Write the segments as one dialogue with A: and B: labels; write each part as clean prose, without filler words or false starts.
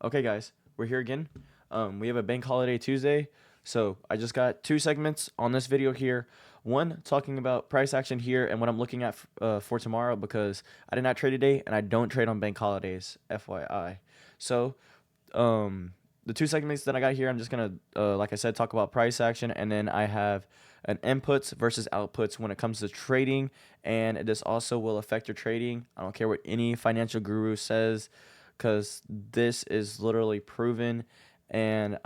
A: Okay, guys, we're here again. We have a bank holiday Tuesday, so I just got two segments on this video here. One talking about price action here and what I'm looking at for tomorrow because I did not trade today and I don't trade on bank holidays, FYI. So, the two segments that I got here, I'm just gonna, like I said, talk about price action, and then I have an inputs versus outputs when it comes to trading, and this also will affect your trading. I don't care what any financial guru says, because this is literally proven and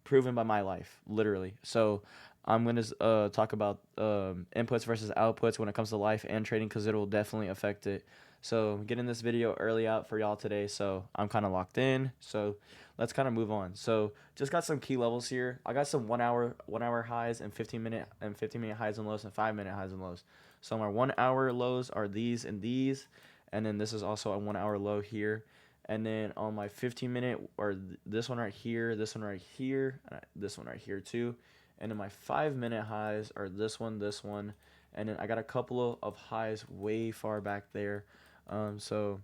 A: proven by my life, literally. So I'm gonna talk about inputs versus outputs when it comes to life and trading because it will definitely affect it. So getting this video early out for y'all today, so I'm kind of locked in. So let's kind of move on. So just got some key levels here. I got some 1 hour highs and 15-minute highs and lows and 5 minute highs and lows. So my 1 hour lows are these and these, and then this is also a 1 hour low here. And then on my 15-minute, or this one right here, this one right here, this one right here too. And then my 5 minute highs are this one, and then I got a couple of highs way far back there. So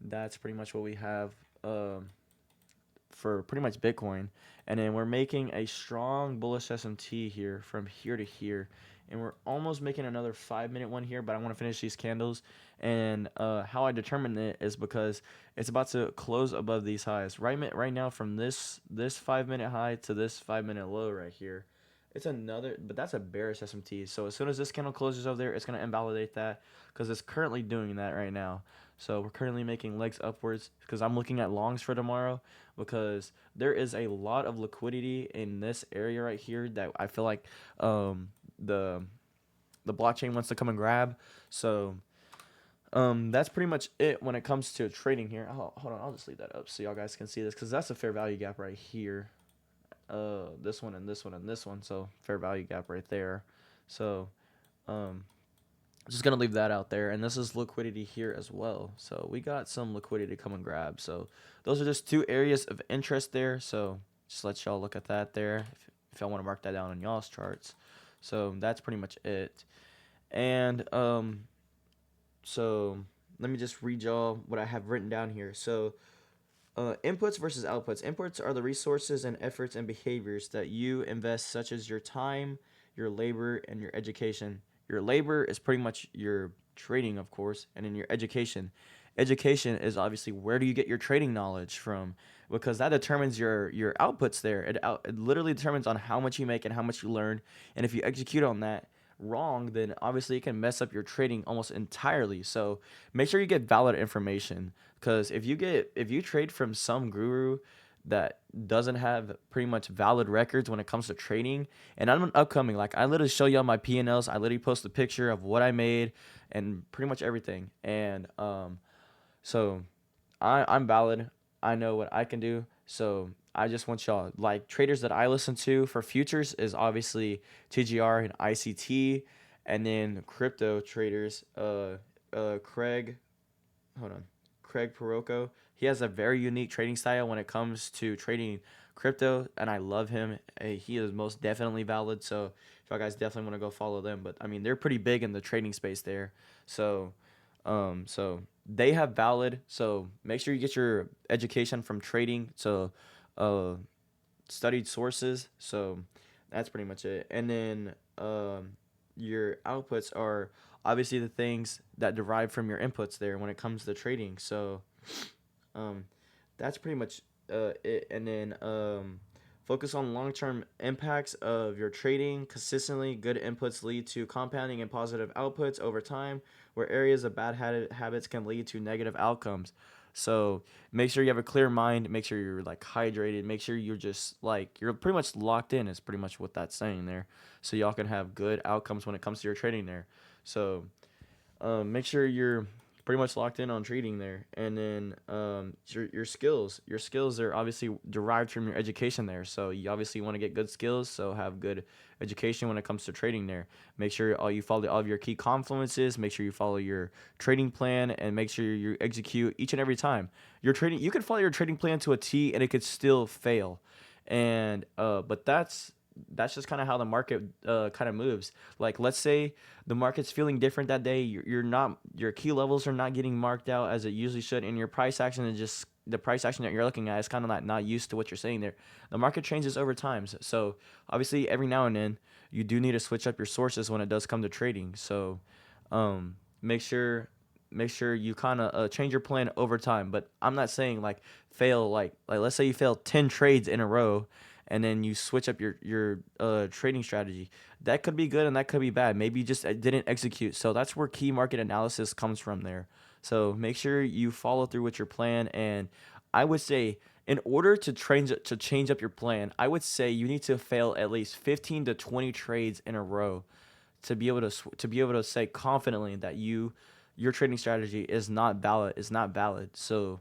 A: that's pretty much what we have for pretty much Bitcoin. And then we're making a strong bullish SMT here from here to here. And we're almost making another 5 minute one here, but I want to finish these candles. And how I determine it is because it's about to close above these highs. Right now, from this 5 minute high to this 5 minute low right here, it's another, but that's a bearish SMT. So as soon as this candle closes over there, it's going to invalidate that because it's currently doing that right now. So we're currently making legs upwards because I'm looking at longs for tomorrow because there is a lot of liquidity in this area right here that I feel like the blockchain wants to come and grab. So that's pretty much it when it comes to trading here. Oh, hold on, I'll just leave that up so y'all guys can see this because that's a fair value gap right here. This one and this one and this one, so fair value gap right there. So um just gonna leave that out there, and this is liquidity here as well, so we got some liquidity to come and grab. So those are just two areas of interest there, so just let y'all look at that there if y'all want to mark that down on y'all's charts. So that's pretty much it. And so let me just read y'all what I have written down here. So inputs versus outputs. Inputs are the resources and efforts and behaviors that you invest, such as your time, your labor, and your education. Your labor is pretty much your trading, of course, and in your education. Education is obviously where do you get your trading knowledge from, because that determines your outputs there. It literally determines on how much you make and how much you learn, and if you execute on that wrong, then obviously it can mess up your trading almost entirely. So make sure you get valid information, because if you trade from some guru that doesn't have pretty much valid records when it comes to trading, and I'm an upcoming, like I literally show y'all my P&Ls, I literally post a picture of what I made and pretty much everything. And so I'm valid. I know what I can do. So I just want y'all, like, traders that I listen to for futures is obviously TGR and ICT, and then crypto traders, Craig, hold on, Craig Perocco. He has a very unique trading style when it comes to trading crypto, and I love him. He is most definitely valid. So if y'all guys definitely want to go follow them, but I mean they're pretty big in the trading space there. So so they have valid. So make sure you get your education from trading. So uh, studied sources. So that's pretty much it. And then your outputs are obviously the things that derive from your inputs there when it comes to trading. So um, that's pretty much it. And then focus on long-term impacts of your trading. Consistently good inputs lead to compounding and positive outputs over time, where areas of bad habits can lead to negative outcomes. So make sure you have a clear mind. Make sure you're like hydrated. Make sure you're just like you're pretty much locked in. Is pretty much what that's saying there. So y'all can have good outcomes when it comes to your trading there. So make sure you're pretty much locked in on trading there. And then your skills. Your skills are obviously derived from your education there. So you obviously want to get good skills. So have good education when it comes to trading there. Make sure you follow all of your key confluences. Make sure you follow your trading plan, and make sure you execute each and every time. Your trading, you could follow your trading plan to a T, and it could still fail. And but that's just kind of how the market kind of moves. Like, let's say the market's feeling different that day. You're not, your key levels are not getting marked out as it usually should, and your price action is just the price action that you're looking at is kind of not used to what you're saying there. The market changes over time, so obviously every now and then you do need to switch up your sources when it does come to trading. So make sure you kind of change your plan over time. But I'm not saying like fail like let's say you fail 10 trades in a row and then you switch up your trading strategy. That could be good and that could be bad. Maybe you just didn't execute. So that's where key market analysis comes from there. So make sure you follow through with your plan. And I would say in order to change up your plan, I would say you need to fail at least 15 to 20 trades in a row to be able to say confidently that your trading strategy is not valid. So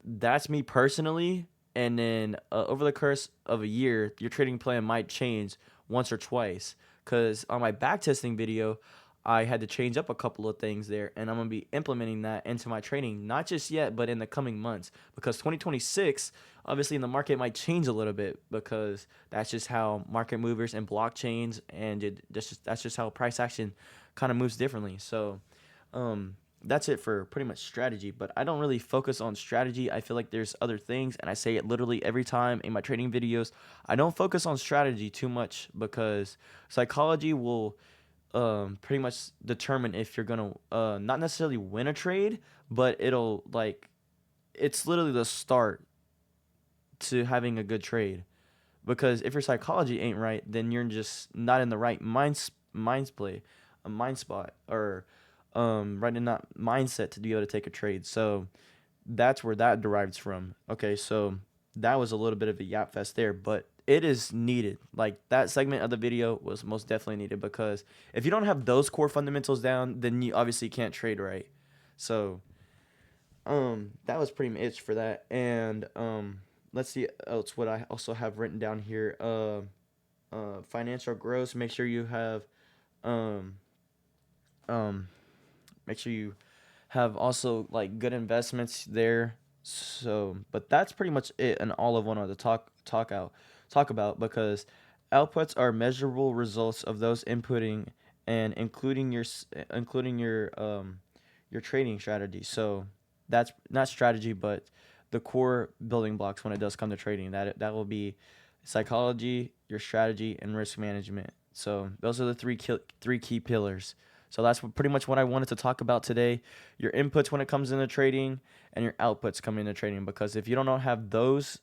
A: that's me personally. And then over the course of a year, your trading plan might change once or twice. Because on my back testing video, I had to change up a couple of things there, and I'm gonna be implementing that into my trading, not just yet, but in the coming months. Because 2026, obviously, in the market might change a little bit because that's just how market movers and blockchains, and that's just how price action kind of moves differently. So that's it for pretty much strategy. But I don't really focus on strategy. I feel like there's other things, and I say it literally every time in my trading videos. I don't focus on strategy too much because psychology will pretty much determine if you're gonna not necessarily win a trade, but it'll like it's literally the start to having a good trade. Because if your psychology ain't right, then you're just not in the right mind spot, or right in that mindset to be able to take a trade. So that's where that derives from. Okay, so that was a little bit of a yap fest there, but it is needed. Like that segment of the video was most definitely needed because if you don't have those core fundamentals down, then you obviously can't trade right. So that was pretty much for that. And let's see else what I also have written down here. Financial growth. Um um make sure you have also like good investments there. So, but that's pretty much it and all of what I wanted to talk about because outputs are measurable results of those inputting and including your trading strategy. So that's not strategy, but the core building blocks when it does come to trading. That will be psychology, your strategy, and risk management. So those are the three key pillars. So that's pretty much what I wanted to talk about today. Your inputs when it comes into trading and your outputs coming into trading. Because if you don't have those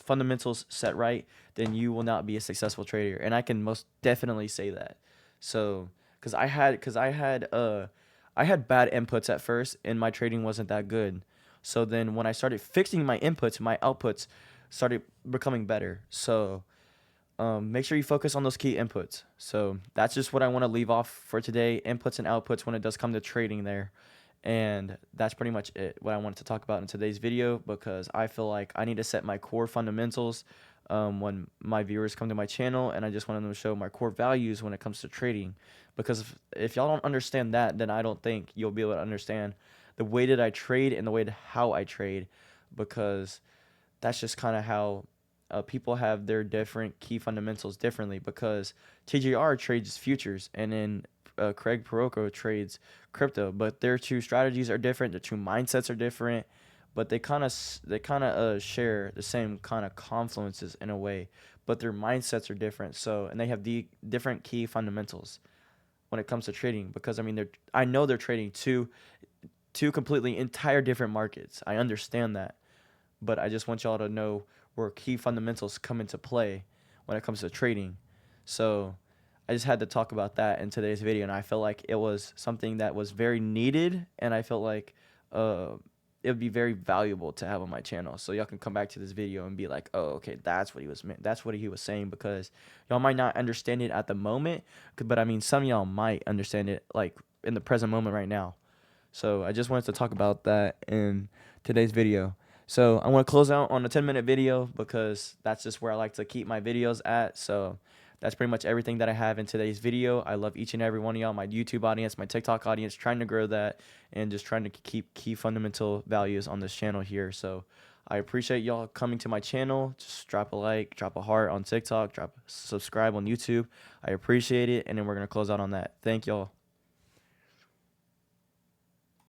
A: fundamentals set right, then you will not be a successful trader. And I can most definitely say that. So because I had bad inputs at first and my trading wasn't that good. So then when I started fixing my inputs, my outputs started becoming better. So make sure you focus on those key inputs. So that's just what I want to leave off for today. Inputs and outputs when it does come to trading there. And that's pretty much it, what I wanted to talk about in today's video, because I feel like I need to set my core fundamentals when my viewers come to my channel, and I just want them to show my core values when it comes to trading. Because if y'all don't understand that, then I don't think you'll be able to understand the way that I trade and the way how I trade, because that's just kind of how people have their different key fundamentals differently. Because TJR trades futures and then Craig Perocco trades crypto, but their two strategies are different. Their two mindsets are different, but they kind of share the same kind of confluences in a way, but their mindsets are different. So and they have the different key fundamentals when it comes to trading. Because I know they're trading two completely entire different markets. I understand that, but I just want y'all to know where key fundamentals come into play when it comes to trading. So I just had to talk about that in today's video, and I felt like it was something that was very needed, and I felt like it would be very valuable to have on my channel. So y'all can come back to this video and be like, oh, okay, that's what he was meant. That's what he was saying, because y'all might not understand it at the moment, but some of y'all might understand it like in the present moment right now. So I just wanted to talk about that in today's video. So I want to close out on a 10-minute video because that's just where I like to keep my videos at. So that's pretty much everything that I have in today's video. I love each and every one of y'all, my YouTube audience, my TikTok audience, trying to grow that and just trying to keep key fundamental values on this channel here. So I appreciate y'all coming to my channel. Just drop a like, drop a heart on TikTok, subscribe on YouTube. I appreciate it. And then we're going to close out on that. Thank y'all.